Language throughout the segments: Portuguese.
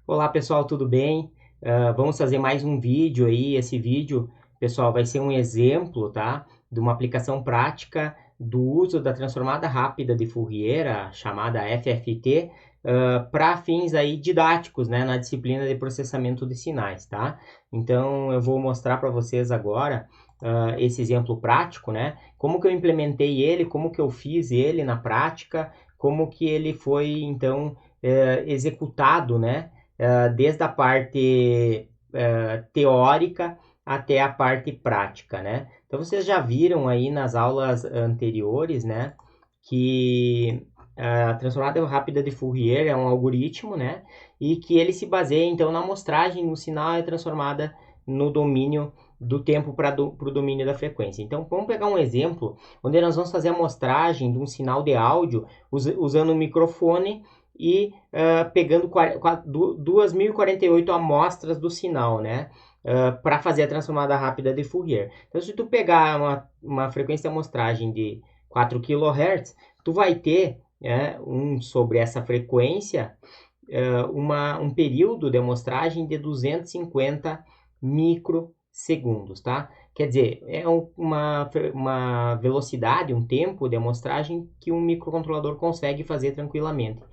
Olá pessoal, tudo bem? Vamos fazer mais um vídeo aí. Esse vídeo, pessoal, vai ser um exemplo, tá? De uma aplicação prática do uso da transformada rápida de Fourier, a chamada FFT, para fins aí didáticos, né? Na disciplina de processamento de sinais, tá? Então eu vou mostrar para vocês agora esse exemplo prático, né? Como que eu implementei ele, como que eu fiz ele na prática, como que ele foi então executado, né? Desde a parte teórica até a parte prática, né? Então vocês já viram aí nas aulas anteriores, né, que a transformada rápida de Fourier é um algoritmo, né, e que ele se baseia então na amostragem no sinal é transformada no domínio do tempo para o domínio da frequência. Então vamos pegar um exemplo onde nós vamos fazer a amostragem de um sinal de áudio usando um microfone e pegando 2.048 amostras do sinal, né? Para fazer a transformada rápida de Fourier. Então, se tu pegar uma frequência de amostragem de 4 kHz, tu vai ter sobre essa frequência um período de amostragem de 250 microsegundos, tá? Quer dizer, é uma velocidade, um tempo de amostragem que um microcontrolador consegue fazer tranquilamente.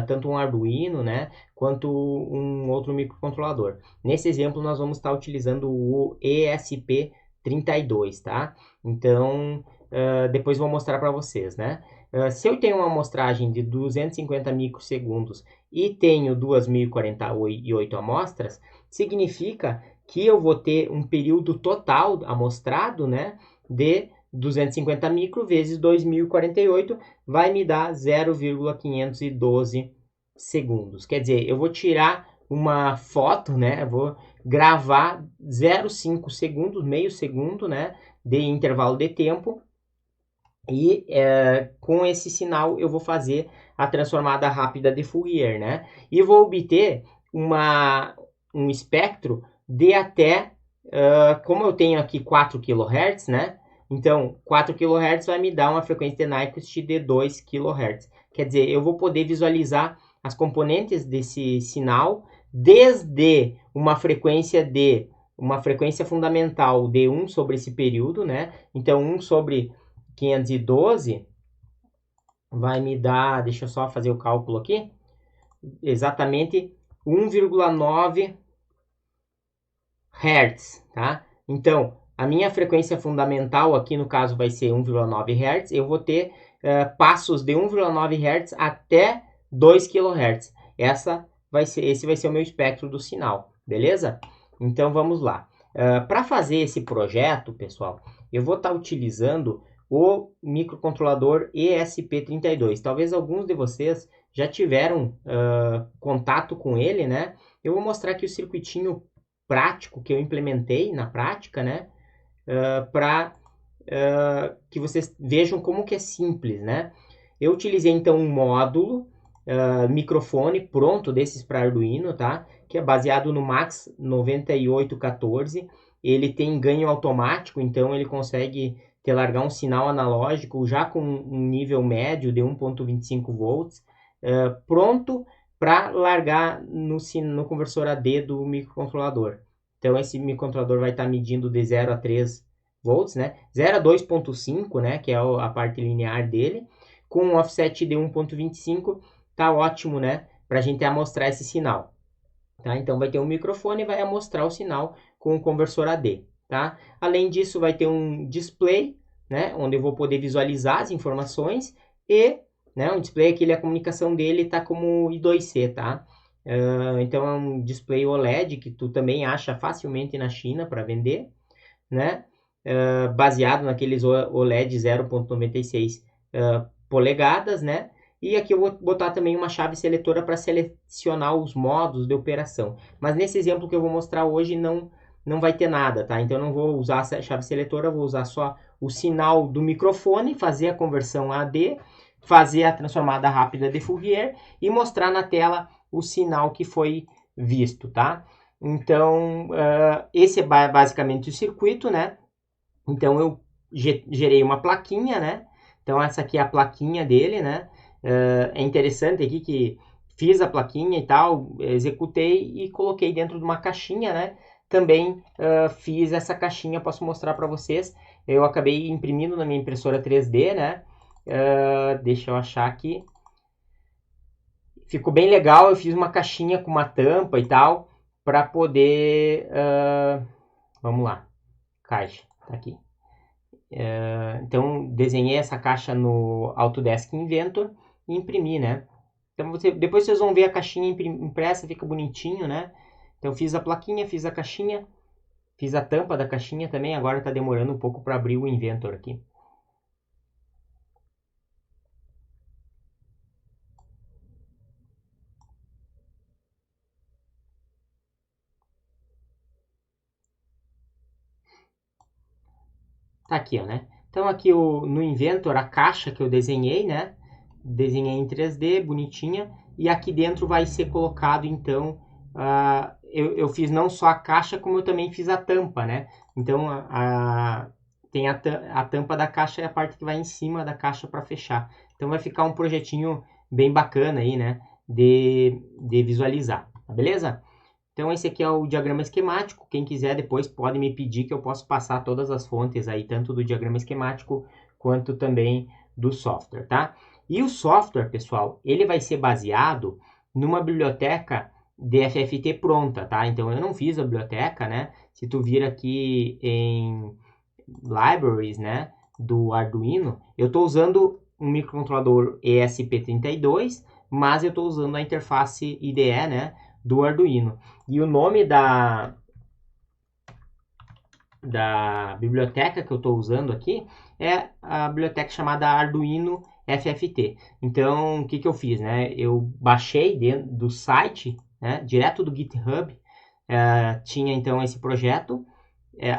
Tanto um Arduino, né, quanto um outro microcontrolador. Nesse exemplo, nós vamos estar utilizando o ESP32, tá? Então, depois vou mostrar para vocês, né? Se eu tenho uma amostragem de 250 microsegundos e tenho 2.048 amostras, significa que eu vou ter um período total amostrado, né, de 250 micro vezes 2.048 vai me dar 0,512 segundos. Quer dizer, eu vou tirar uma foto, né, vou gravar 0,5 segundos, meio segundo, né, de intervalo de tempo, e com esse sinal eu vou fazer a transformada rápida de Fourier, né? E vou obter um espectro de até, como eu tenho aqui 4 kHz, né? Então, 4 kHz vai me dar uma frequência de Nyquist de 2 kHz. Quer dizer, eu vou poder visualizar as componentes desse sinal desde uma frequência fundamental de 1 sobre esse período, né? Então, 1 sobre 512 vai me dar, deixa eu só fazer o cálculo aqui, exatamente 1,9 Hz, tá? Então, a minha frequência fundamental aqui no caso vai ser 1,9 Hz, eu vou ter passos de 1,9 Hz até 2 kHz. Esse vai ser o meu espectro do sinal, beleza? Então vamos lá. Para fazer esse projeto, pessoal, eu vou estar utilizando o microcontrolador ESP32. Talvez alguns de vocês já tiveram contato com ele, né? Eu vou mostrar aqui o circuitinho prático que eu implementei na prática, né? Para que vocês vejam como que é simples, né? Eu utilizei então um módulo microfone pronto desses para Arduino, tá? Que é baseado no Max 9814. Ele tem ganho automático, então ele consegue largar um sinal analógico já com um nível médio de 1.25 volts, pronto para largar no conversor AD do microcontrolador. Então esse microcontrolador vai estar medindo de 0 a 3 volts, né? 0 a 2.5, né, que é a parte linear dele, com um offset de 1.25, tá ótimo, né, para a gente amostrar esse sinal. Tá? Então vai ter um microfone e vai amostrar o sinal com o conversor AD. Tá? Além disso, vai ter um display, né, onde eu vou poder visualizar as informações e, né, um display aqui, a comunicação dele está como I2C, tá? Então é um display OLED que tu também acha facilmente na China para vender, né? Baseado naqueles OLED 0.96 polegadas, né? E aqui eu vou botar também uma chave seletora para selecionar os modos de operação. Mas nesse exemplo que eu vou mostrar hoje não vai ter nada, tá? Então eu não vou usar a chave seletora, vou usar só o sinal do microfone, fazer a conversão AD, fazer a transformada rápida de Fourier e mostrar na tela o sinal que foi visto, tá? Então, esse é basicamente o circuito, né? Então eu gerei uma plaquinha, né? Então essa aqui é a plaquinha dele, né? É interessante aqui que fiz a plaquinha e tal, executei e coloquei dentro de uma caixinha, né? Também fiz essa caixinha, posso mostrar para vocês. Eu acabei imprimindo na minha impressora 3D, né? Deixa eu achar aqui. Ficou bem legal, eu fiz uma caixinha com uma tampa e tal, para poder... vamos lá, caixa, tá aqui. Então, desenhei essa caixa no Autodesk Inventor e imprimi, né? Então, depois vocês vão ver a caixinha impressa, fica bonitinho, né? Então, fiz a plaquinha, fiz a caixinha, fiz a tampa da caixinha também. Agora tá demorando um pouco para abrir o Inventor aqui. Tá aqui, ó, né? Então, aqui no Inventor, a caixa que eu desenhei, né? Desenhei em 3D, bonitinha. E aqui dentro vai ser colocado, então... eu fiz não só a caixa, como eu também fiz a tampa, né? Então, tem a tampa da caixa e a parte que vai em cima da caixa para fechar. Então, vai ficar um projetinho bem bacana aí, né? De visualizar, tá beleza? Então, esse aqui é o diagrama esquemático. Quem quiser depois pode me pedir que eu possa passar todas as fontes aí, tanto do diagrama esquemático quanto também do software, tá? E o software, pessoal, ele vai ser baseado numa biblioteca de FFT pronta, tá? Então, eu não fiz a biblioteca, né? Se tu vir aqui em Libraries, né, do Arduino, eu estou usando um microcontrolador ESP32, mas eu estou usando a interface IDE, né, do Arduino. E o nome da biblioteca que eu estou usando aqui é a biblioteca chamada Arduino FFT. Então, o que eu fiz, né? Eu baixei dentro do site, né, direto do GitHub, tinha então esse projeto,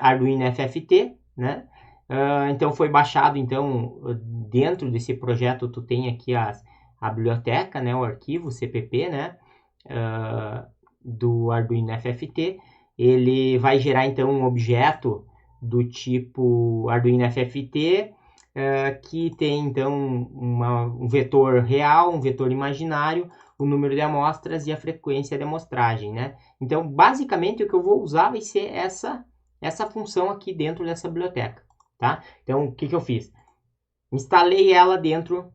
Arduino FFT, né? Então foi baixado, então dentro desse projeto tu tem aqui a biblioteca, né, o arquivo CPP, né, do Arduino FFT. Ele vai gerar então um objeto do tipo Arduino FFT, que tem então um vetor real, um vetor imaginário, o número de amostras e a frequência de amostragem, né? Então, basicamente, o que eu vou usar vai ser essa função aqui dentro dessa biblioteca, tá? Então, o que eu fiz? Instalei ela dentro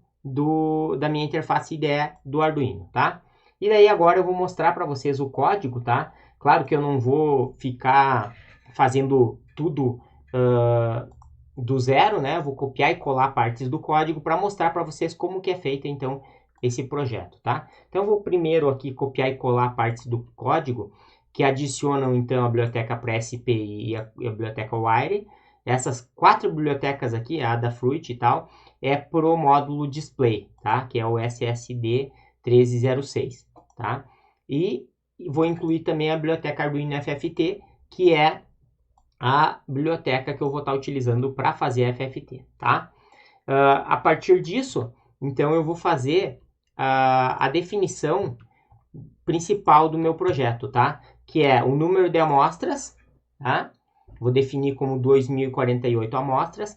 da minha interface IDE do Arduino, tá? E daí agora eu vou mostrar para vocês o código, tá? Claro que eu não vou ficar fazendo tudo do zero, né? Eu vou copiar e colar partes do código para mostrar para vocês como que é feito, então, esse projeto, tá? Então, eu vou primeiro aqui copiar e colar partes do código que adicionam, então, a biblioteca PressPI e a biblioteca Wire. Essas 4 bibliotecas aqui, a da Fruit e tal, é pro módulo display, tá? Que é o SSD 1306, tá? E vou incluir também a biblioteca Arduino FFT, que é a biblioteca que eu vou estar utilizando para fazer FFT, tá? A partir disso, então eu vou fazer a definição principal do meu projeto, tá? Que é o número de amostras, tá? Vou definir como 2048 amostras.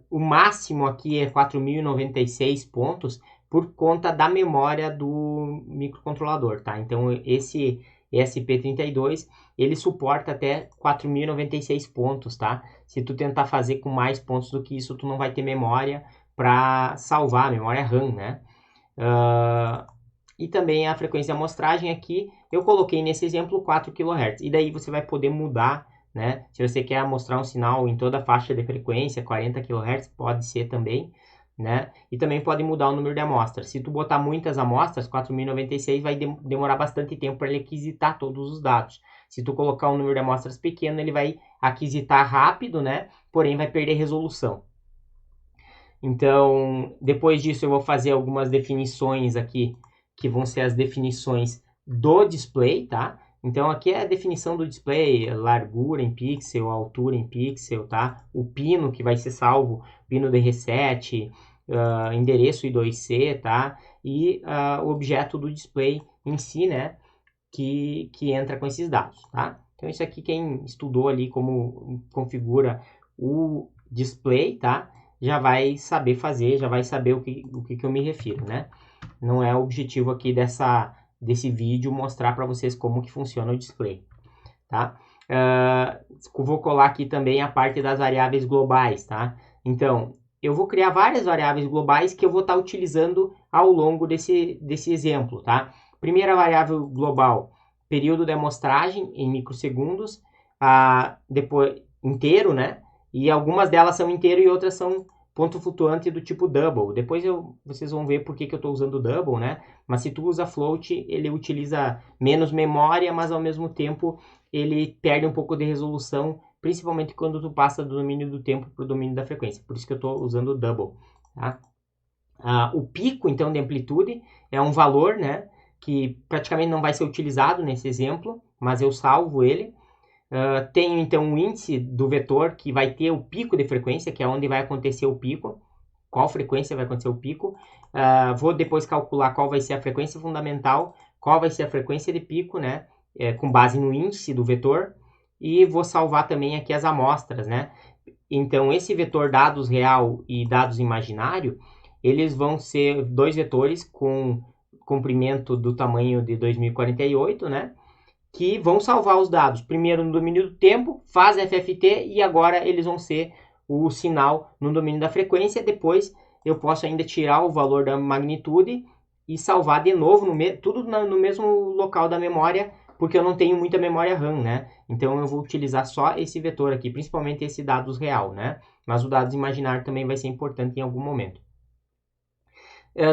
O máximo aqui é 4096 pontos por conta da memória do microcontrolador, tá? Então, esse ESP32, ele suporta até 4096 pontos, tá? Se tu tentar fazer com mais pontos do que isso, tu não vai ter memória para salvar, memória RAM, né? E também a frequência de amostragem aqui, eu coloquei nesse exemplo 4 kHz. E daí você vai poder mudar, né? Se você quer mostrar um sinal em toda a faixa de frequência, 40 kHz, pode ser também, né? E também pode mudar o número de amostras. Se tu botar muitas amostras, 4096 vai demorar bastante tempo para ele aquisitar todos os dados. Se tu colocar um número de amostras pequeno, ele vai aquisitar rápido, né? Porém, vai perder resolução. Então, depois disso eu vou fazer algumas definições aqui, que vão ser as definições do display, tá? Então, aqui é a definição do display, largura em pixel, altura em pixel, tá? O pino que vai ser salvo, pino de reset, endereço I2C, tá? E o objeto do display em si, né? Que entra com esses dados, tá? Então, isso aqui quem estudou ali como configura o display, tá? Já vai saber fazer, já vai saber o que eu me refiro, né? Não é o objetivo aqui desse vídeo mostrar para vocês como que funciona o display, tá? Vou colar aqui também a parte das variáveis globais, tá? Então, eu vou criar várias variáveis globais que eu vou estar utilizando ao longo desse exemplo, tá? Primeira variável global, período de amostragem em microsegundos, depois inteiro, né? E algumas delas são inteiro e outras são ponto flutuante do tipo double. Depois vocês vão ver por que eu estou usando double, né? Mas se tu usa float, ele utiliza menos memória, mas ao mesmo tempo ele perde um pouco de resolução, principalmente quando tu passa do domínio do tempo para o domínio da frequência. Por isso que eu estou usando o double, tá? O pico, então, de amplitude é um valor, né, que praticamente não vai ser utilizado nesse exemplo, mas eu salvo ele. Tenho, então, o índice do vetor, que vai ter o pico de frequência, que é onde vai acontecer o pico. Qual frequência vai acontecer o pico. Vou depois calcular qual vai ser a frequência fundamental, qual vai ser a frequência de pico, né, com base no índice do vetor. E vou salvar também aqui as amostras, né. Então, esse vetor dados real e dados imaginário, eles vão ser dois vetores com comprimento do tamanho de 2048, né? Que vão salvar os dados primeiro no domínio do tempo, faz FFT, e agora eles vão ser o sinal no domínio da frequência. Depois eu posso ainda tirar o valor da magnitude e salvar de novo, tudo no mesmo local da memória, porque eu não tenho muita memória RAM, né? Então eu vou utilizar só esse vetor aqui, principalmente esse dados real, né? Mas o dados imaginário também vai ser importante em algum momento.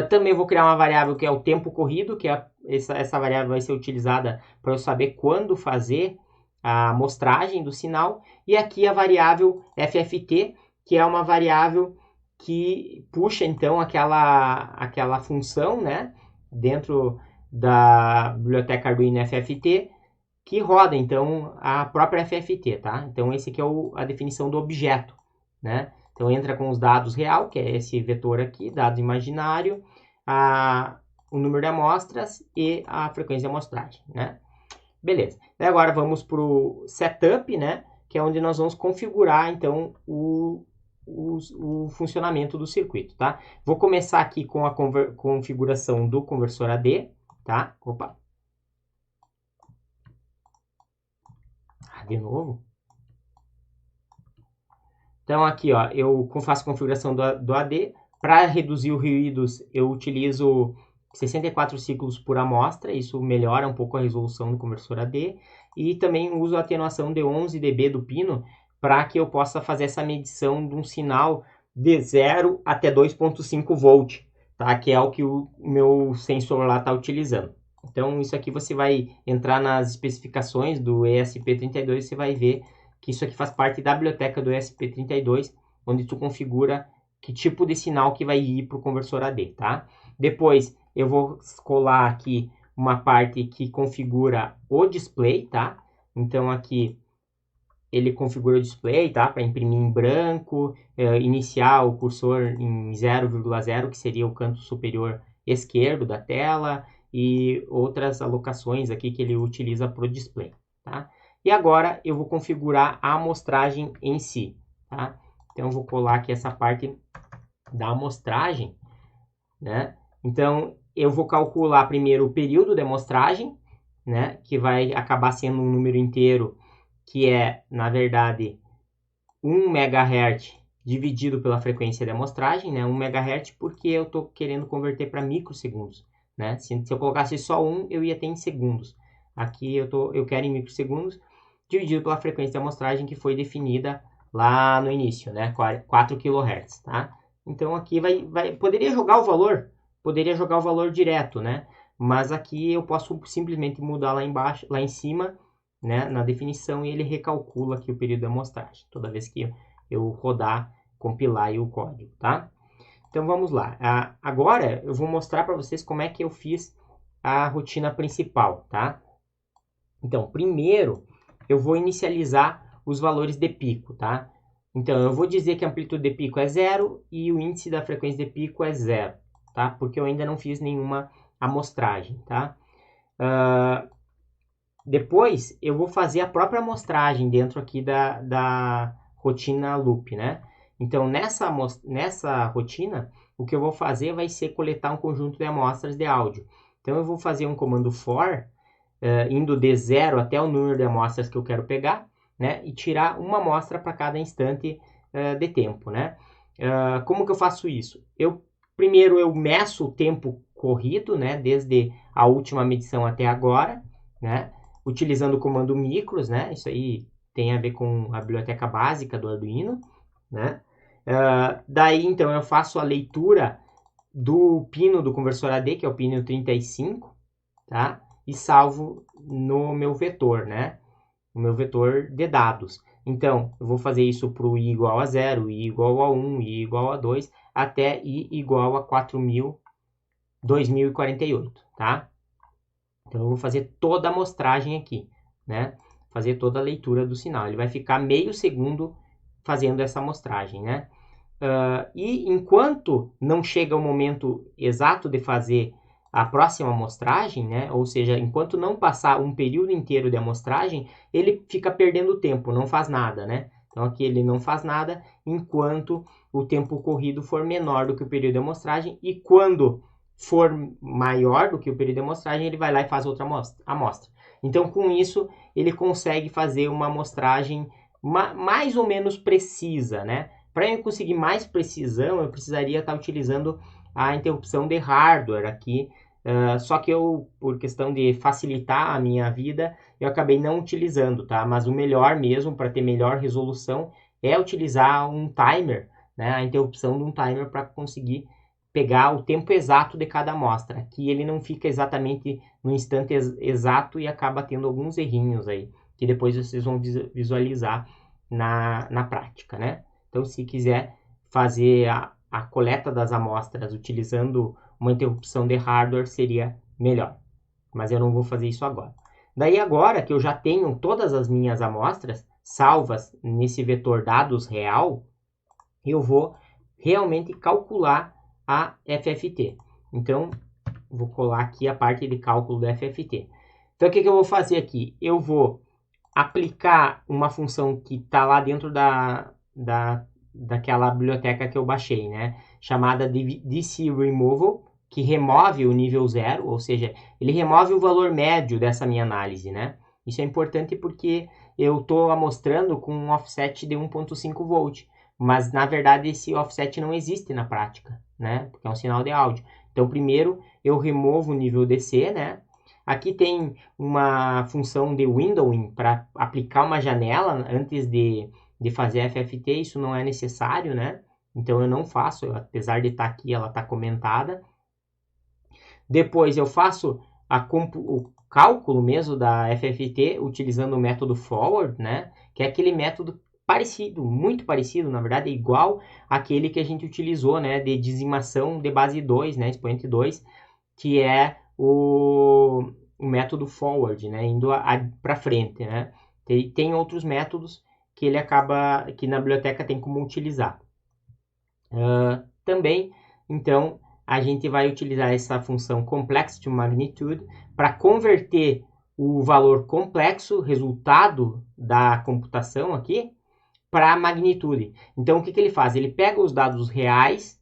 Também vou criar uma variável que é o tempo corrido, que essa variável vai ser utilizada para eu saber quando fazer a amostragem do sinal. E aqui a variável FFT, que é uma variável que puxa, então, aquela função, né, dentro da biblioteca Arduino FFT, que roda, então, a própria FFT, tá? Então, esse aqui é a definição do objeto, né? Então, entra com os dados real, que é esse vetor aqui, dados imaginário, o número de amostras e a frequência de amostragem, né? Beleza. E agora vamos para o setup, né? Que é onde nós vamos configurar, então, o funcionamento do circuito, tá? Vou começar aqui com a configuração do conversor AD, tá? Opa. De novo. Então, aqui, ó, eu faço a configuração do AD. Para reduzir os ruídos, eu utilizo 64 ciclos por amostra. Isso melhora um pouco a resolução do conversor AD. E também uso a atenuação de 11 dB do pino para que eu possa fazer essa medição de um sinal de 0 até 2.5 volt, tá? Que é o que o meu sensor lá está utilizando. Então, isso aqui você vai entrar nas especificações do ESP32 e você vai ver que isso aqui faz parte da biblioteca do ESP32, onde tu configura que tipo de sinal que vai ir para o conversor AD, tá? Depois, eu vou colar aqui uma parte que configura o display, tá? Então, aqui ele configura o display, tá? Para imprimir em branco, iniciar o cursor em 0,0, que seria o canto superior esquerdo da tela, e outras alocações aqui que ele utiliza para o display, tá? E agora eu vou configurar a amostragem em si, tá? Então eu vou colar aqui essa parte da amostragem, né? Então eu vou calcular primeiro o período de amostragem, né? Que vai acabar sendo um número inteiro, que é, na verdade, 1 MHz dividido pela frequência de amostragem, né? 1 MHz porque eu estou querendo converter para microsegundos, né? Se eu colocasse só 1, eu ia ter em segundos. Aqui eu quero em microsegundos, dividido pela frequência de amostragem que foi definida lá no início, né? 4 kHz, tá? Então aqui poderia jogar o valor direto, né? Mas aqui eu posso simplesmente mudar lá embaixo, lá em cima, né, na definição, e ele recalcula aqui o período de amostragem, toda vez que eu rodar, compilar aí o código, tá? Então vamos lá. Agora eu vou mostrar para vocês como é que eu fiz a rotina principal, tá? Então, primeiro eu vou inicializar os valores de pico, tá? Então, eu vou dizer que a amplitude de pico é 0 e o índice da frequência de pico é 0, tá? Porque eu ainda não fiz nenhuma amostragem, tá? Depois, eu vou fazer a própria amostragem dentro aqui da rotina loop, né? Então, nessa rotina, o que eu vou fazer vai ser coletar um conjunto de amostras de áudio. Então, eu vou fazer um comando for, indo de 0 até o número de amostras que eu quero pegar, né? E tirar uma amostra para cada instante de tempo, né? Como que eu faço isso? Primeiro eu meço o tempo corrido, né? Desde a última medição até agora, né? Utilizando o comando micros, né? Isso aí tem a ver com a biblioteca básica do Arduino, né? Daí, então, eu faço a leitura do pino do conversor AD, que é o pino 35, tá? E salvo no meu vetor, né? O meu vetor de dados. Então, eu vou fazer isso para o i igual a 0, i igual a 1, i igual a 2, até i igual a 2048, tá? Então, eu vou fazer toda a amostragem aqui, né? Fazer toda a leitura do sinal. Ele vai ficar meio segundo fazendo essa amostragem, né? E enquanto não chega o momento exato de fazer a próxima amostragem, né? Ou seja, enquanto não passar um período inteiro de amostragem, ele fica perdendo tempo, não faz nada, né? Então aqui ele não faz nada enquanto o tempo corrido for menor do que o período de amostragem, e quando for maior do que o período de amostragem, ele vai lá e faz outra amostra. Então com isso ele consegue fazer uma amostragem mais ou menos precisa, né? Para eu conseguir mais precisão, eu precisaria estar utilizando a interrupção de hardware aqui, só que eu, por questão de facilitar a minha vida, eu acabei não utilizando, tá? Mas o melhor mesmo, para ter melhor resolução, é utilizar um timer, né? A interrupção de um timer para conseguir pegar o tempo exato de cada amostra. Aqui ele não fica exatamente no instante exato e acaba tendo alguns errinhos aí, que depois vocês vão visualizar na prática, né? Então, se quiser fazer a coleta das amostras utilizando uma interrupção de hardware, seria melhor. Mas eu não vou fazer isso agora. Daí, agora que eu já tenho todas as minhas amostras salvas nesse vetor dados real, eu vou realmente calcular a FFT. Então, vou colar aqui a parte de cálculo da FFT. Então, o que eu vou fazer aqui? Eu vou aplicar uma função que está lá dentro daquela biblioteca que eu baixei, né? Chamada DC Removal, que remove o nível 0, ou seja, ele remove o valor médio dessa minha análise, né? Isso é importante porque eu estou amostrando com um offset de 1.5 volt, mas na verdade esse offset não existe na prática, né? Porque é um sinal de áudio. Então primeiro eu removo o nível DC, né? Aqui tem uma função de windowing para aplicar uma janela antes de fazer FFT, isso não é necessário, né? Então eu não faço, apesar de estar aqui, ela está comentada. Depois eu faço o cálculo mesmo da FFT utilizando o método forward, né? Que é aquele método parecido, muito parecido, na verdade, é igual àquele que a gente utilizou, né? De dizimação de base 2, né? Expoente 2, que é o método forward, né? Indo para frente, né? Tem outros métodos que ele acaba, que na biblioteca tem como utilizar. Também, então, a gente vai utilizar essa função complex to magnitude para converter o valor complexo, resultado da computação aqui, para magnitude. Então, o que ele faz? Ele pega os dados reais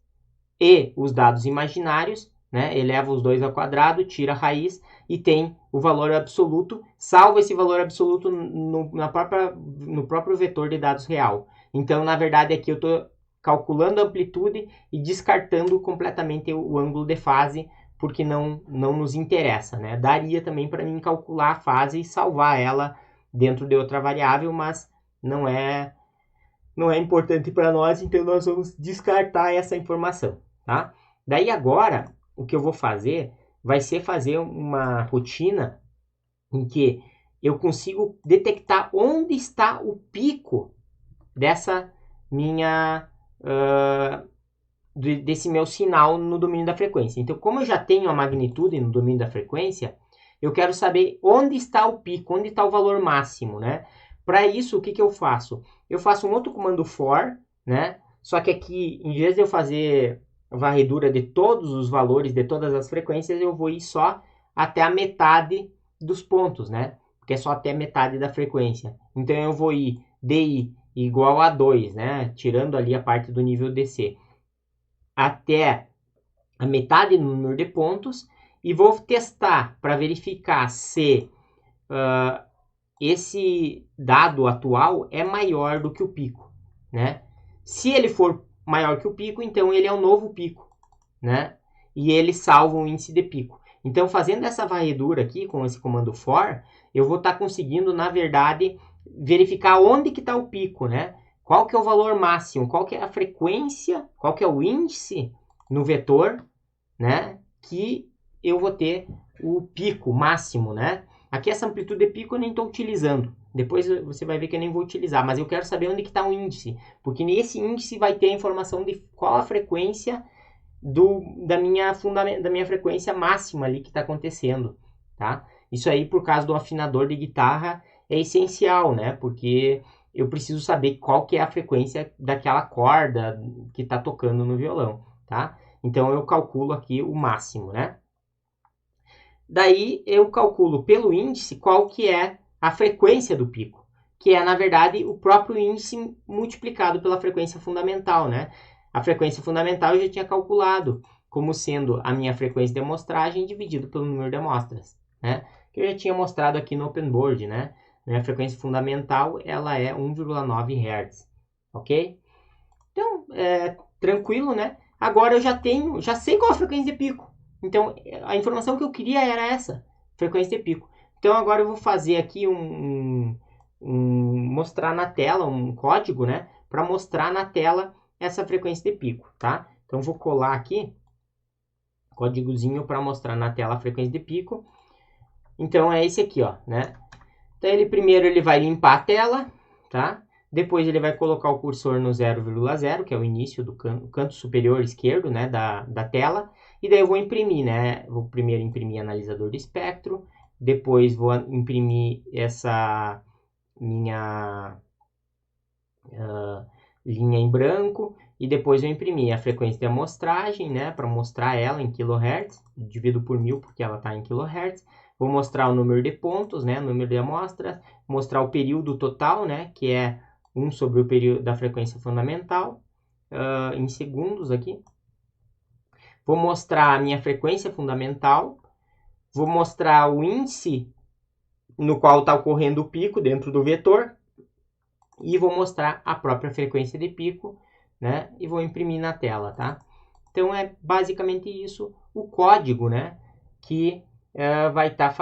e os dados imaginários, né? Eleva os dois ao quadrado, tira a raiz e tem o valor absoluto, salva esse valor absoluto no próprio vetor de dados real. Então, na verdade, aqui eu estou calculando a amplitude e descartando completamente o ângulo de fase, porque não nos interessa, né? Daria também para mim calcular a fase e salvar ela dentro de outra variável, mas não é importante para nós, então nós vamos descartar essa informação, tá? Daí agora, o que eu vou fazer vai ser fazer uma rotina em que eu consigo detectar onde está o pico dessa minha desse meu sinal no domínio da frequência. Então, como eu já tenho a magnitude no domínio da frequência, eu quero saber onde está o pico, onde está o valor máximo, né? Para isso, o que eu faço? Eu faço um outro comando for, né? Só que aqui, em vez de eu fazer varredura de todos os valores, de todas as frequências, eu vou ir só até a metade dos pontos, né? Porque é só até a metade da frequência. Então, eu vou ir DI igual a 2, né? Tirando ali a parte do nível DC. até a metade do número de pontos e vou testar para verificar se esse dado atual é maior do que o pico, né? Se ele for maior que o pico, então ele é um novo pico, né? E ele salva o índice de pico. Então, fazendo essa varredura aqui com esse comando for, eu vou estar conseguindo, na verdade, verificar onde que está o pico, né? Qual que é o valor máximo, qual que é a frequência, qual que é o índice no vetor, né? Que eu vou ter o pico máximo, né? Aqui essa amplitude de pico eu nem estou utilizando. Depois você vai ver que eu nem vou utilizar, mas eu quero saber onde que está o índice, porque nesse índice vai ter a informação de qual a frequência da minha frequência máxima ali que está acontecendo, tá? Isso aí, por causa do afinador de guitarra, é essencial, né? Porque eu preciso saber qual que é a frequência daquela corda que está tocando no violão, tá? Então, eu calculo aqui o máximo, né? Daí, eu calculo pelo índice qual que é a frequência do pico, que é, na verdade, o próprio índice multiplicado pela frequência fundamental, né? A frequência fundamental eu já tinha calculado como sendo a minha frequência de amostragem dividido pelo número de amostras, né? Que eu já tinha mostrado aqui no Open Board, né? Minha frequência fundamental, ela é 1,9 Hz, ok? Então, tranquilo, né? Agora eu já sei qual a frequência de pico. Então, a informação que eu queria era essa, frequência de pico. Então, agora eu vou fazer aqui mostrar na tela um código, né? Para mostrar na tela essa frequência de pico, tá? Então, vou colar aqui códigozinho para mostrar na tela a frequência de pico. Então, é esse aqui, ó, né? Então, primeiro ele vai limpar a tela, tá? Depois ele vai colocar o cursor no 0,0, que é o início do canto superior esquerdo, né, da tela. E daí eu vou imprimir, né? Vou primeiro imprimir analisador de espectro, depois vou imprimir essa minha linha em branco, e depois eu imprimir a frequência de amostragem, né, para mostrar ela em kHz, divido por 1000 porque ela está em kHz. Vou mostrar o número de pontos, né, número de amostras, mostrar o período total, né, que é 1 sobre o período da frequência fundamental, em segundos aqui. Vou mostrar a minha frequência fundamental, vou mostrar o índice no qual está ocorrendo o pico dentro do vetor, e vou mostrar a própria frequência de pico, né, e vou imprimir na tela, tá? Então, é basicamente isso, o código, né, que vai estar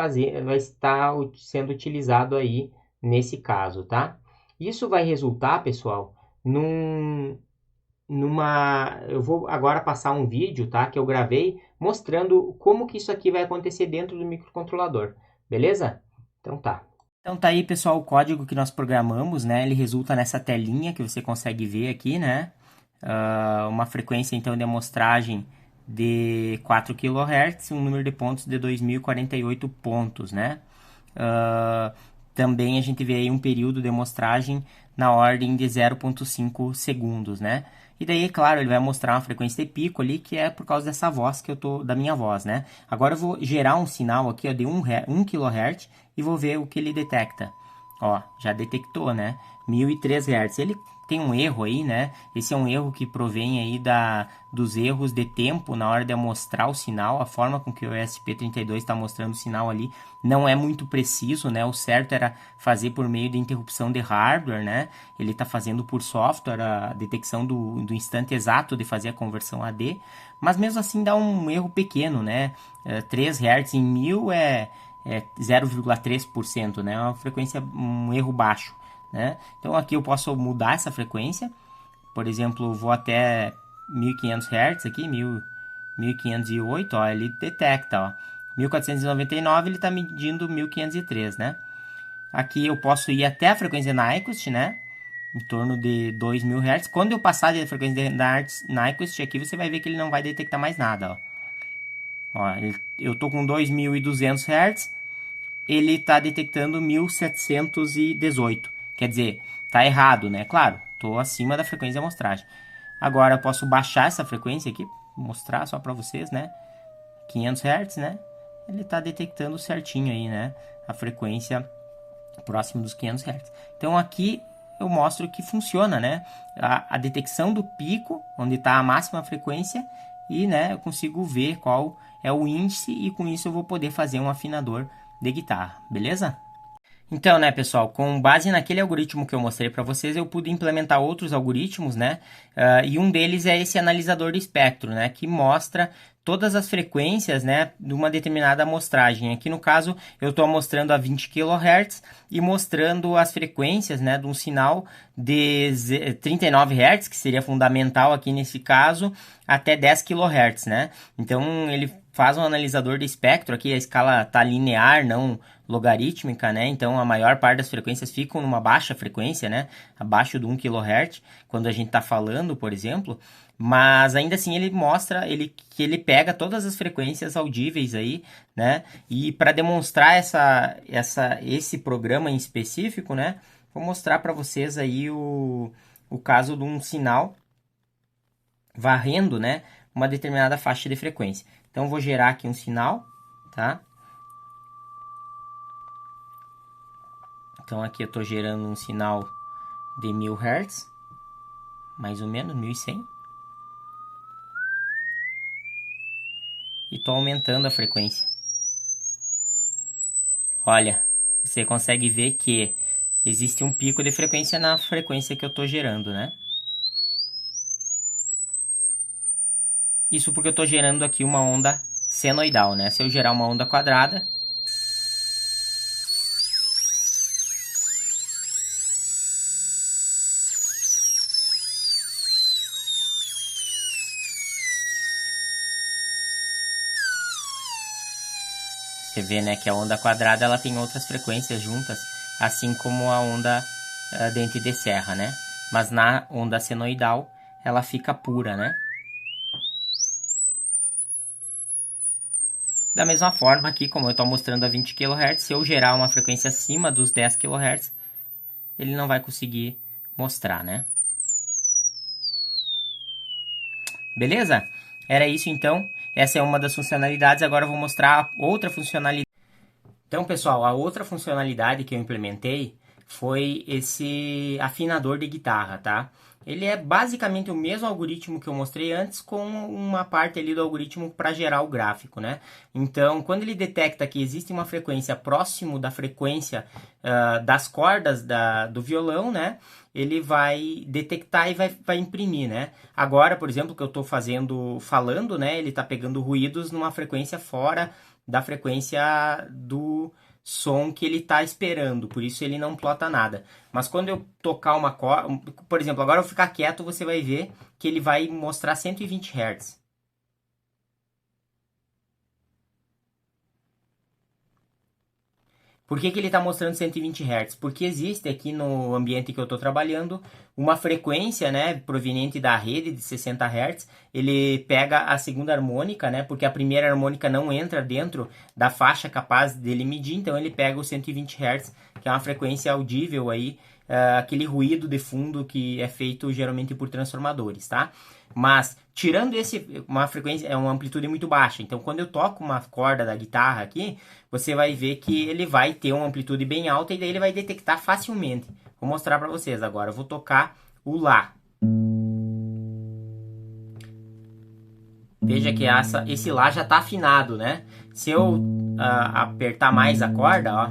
sendo utilizado aí nesse caso, tá? Isso vai resultar, pessoal, eu vou agora passar um vídeo, tá, que eu gravei, mostrando como que isso aqui vai acontecer dentro do microcontrolador, beleza? Então tá. Então tá aí, pessoal, o código que nós programamos, né? Ele resulta nessa telinha que você consegue ver aqui, né? Uma frequência, então, de amostragem de 4 kHz, um número de pontos de 2048 pontos, né? Também a gente vê aí um período de amostragem na ordem de 0,5 segundos, né? E daí, claro, ele vai mostrar uma frequência de pico ali, que é por causa dessa voz da minha voz, né? Agora eu vou gerar um sinal aqui, ó, de 1 kHz e vou ver o que ele detecta. Ó, já detectou, né? 1003 Hz. Ele tem um erro aí, né? Esse é um erro que provém aí dos erros de tempo na hora de mostrar o sinal. A forma com que o ESP32 está mostrando o sinal ali não é muito preciso, né? O certo era fazer por meio de interrupção de hardware, né? Ele está fazendo por software a detecção do instante exato de fazer a conversão AD, mas mesmo assim dá um erro pequeno, né? 3 Hz em 1000 é 0,3%, né? É uma frequência, um erro baixo, né? Então aqui eu posso mudar essa frequência, por exemplo, vou até 1500 Hz aqui, 1508, ó, ele detecta, ó, 1499 ele está medindo 1503, né? Aqui eu posso ir até a frequência Nyquist, né? Em torno de 2000 Hz. Quando eu passar da frequência de Nyquist aqui, você vai ver que ele não vai detectar mais nada, ó. Ó, eu tô com 2200 Hz, ele está detectando 1718. Quer dizer, tá errado, né? Claro, tô acima da frequência de amostragem. Agora eu posso baixar essa frequência aqui, mostrar só para vocês, né? 500 Hz, né? Ele está detectando certinho aí, né? A frequência próximo dos 500 Hz. Então aqui eu mostro que funciona, né? A detecção do pico, onde está a máxima frequência, e, né, eu consigo ver qual é o índice, e com isso eu vou poder fazer um afinador de guitarra, beleza? Então, né, pessoal, com base naquele algoritmo que eu mostrei para vocês, eu pude implementar outros algoritmos, né? E um deles é esse analisador de espectro, né? Que mostra todas as frequências, né, de uma determinada amostragem. Aqui no caso, eu estou mostrando a 20 kHz e mostrando as frequências, né, de um sinal de 39 Hz, que seria fundamental aqui nesse caso, até 10 kHz, né? Então, ele faz um analisador de espectro, aqui a escala está linear, não logarítmica, né? Então a maior parte das frequências ficam numa baixa frequência, né? Abaixo de 1 kHz, quando a gente está falando, por exemplo. Mas ainda assim ele mostra que ele pega todas as frequências audíveis aí, né? E para demonstrar esse programa em específico, né? Vou mostrar para vocês aí o caso de um sinal varrendo, né? Uma determinada faixa de frequência. Então vou gerar aqui um sinal, tá? Então aqui eu estou gerando um sinal de 1000 Hz, mais ou menos 1100. E estou aumentando a frequência. Olha, você consegue ver que existe um pico de frequência na frequência que eu estou gerando, né? Isso porque eu estou gerando aqui uma onda senoidal, né? Se eu gerar uma onda quadrada, você vê, né, que a onda quadrada ela tem outras frequências juntas, assim como a onda dente de serra, né? Mas na onda senoidal ela fica pura, né? Da mesma forma aqui, como eu estou mostrando a 20 kHz, se eu gerar uma frequência acima dos 10 kHz, ele não vai conseguir mostrar, né? Beleza? Era isso então. Essa é uma das funcionalidades. Agora eu vou mostrar outra funcionalidade. Então, pessoal, a outra funcionalidade que eu implementei foi esse afinador de guitarra, tá? Ele é basicamente o mesmo algoritmo que eu mostrei antes, com uma parte ali do algoritmo para gerar o gráfico, né? Então, quando ele detecta que existe uma frequência próximo da frequência das cordas do violão, né? Ele vai detectar e vai imprimir, né? Agora, por exemplo, que eu estou falando, né? Ele está pegando ruídos numa frequência fora da frequência do som que ele está esperando, por isso ele não plota nada. Mas quando eu tocar uma corda, por exemplo, agora eu ficar quieto, você vai ver que ele vai mostrar 120 Hz. Por que ele está mostrando 120 Hz? Porque existe aqui no ambiente que eu estou trabalhando uma frequência, né, proveniente da rede de 60 Hz. Ele pega a segunda harmônica, né, porque a primeira harmônica não entra dentro da faixa capaz dele medir, então ele pega os 120 Hz, que é uma frequência audível aí, aquele ruído de fundo que é feito geralmente por transformadores, tá? Mas tirando uma frequência, é uma amplitude muito baixa. Então, quando eu toco uma corda da guitarra aqui, você vai ver que ele vai ter uma amplitude bem alta e daí ele vai detectar facilmente. Vou mostrar para vocês agora. Eu vou tocar o Lá. Veja que esse Lá já está afinado, né? Se eu apertar mais a corda, ó,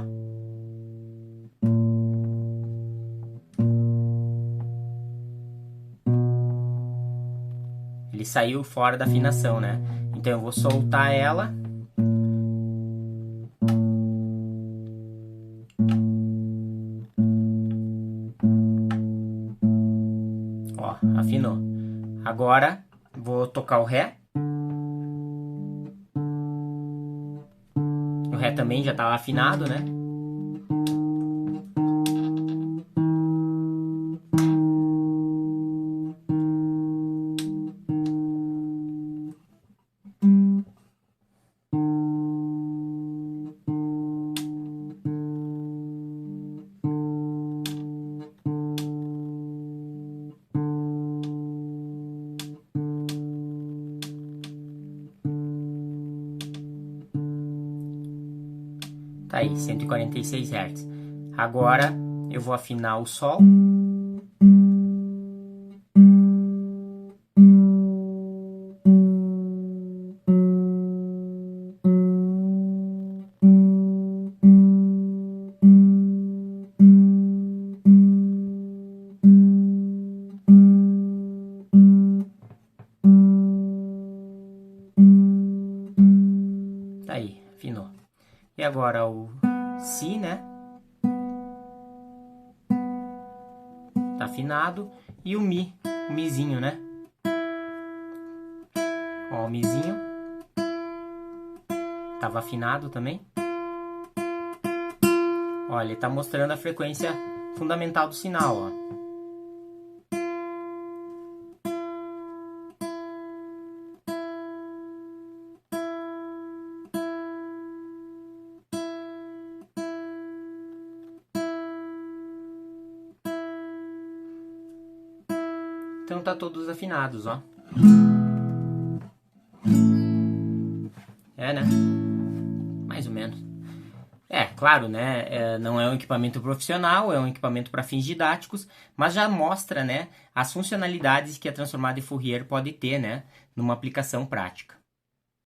ele saiu fora da afinação, né? Então eu vou soltar ela. Ó, afinou. Agora vou tocar o Ré. O Ré também já estava afinado, né? Tá aí, 146 Hz. Agora eu vou afinar o Sol. agora o Si, né? Tá afinado. E o Mi, o Mizinho, né? Ó, o Mizinho. Tava afinado também. Olha, ele tá mostrando a frequência fundamental do sinal, ó. Então tá todos afinados, ó. É, né? Mais ou menos. É, claro, né? Não é um equipamento profissional, é um equipamento para fins didáticos, mas já mostra, né, as funcionalidades que a transformada de Fourier pode ter, né, numa aplicação prática.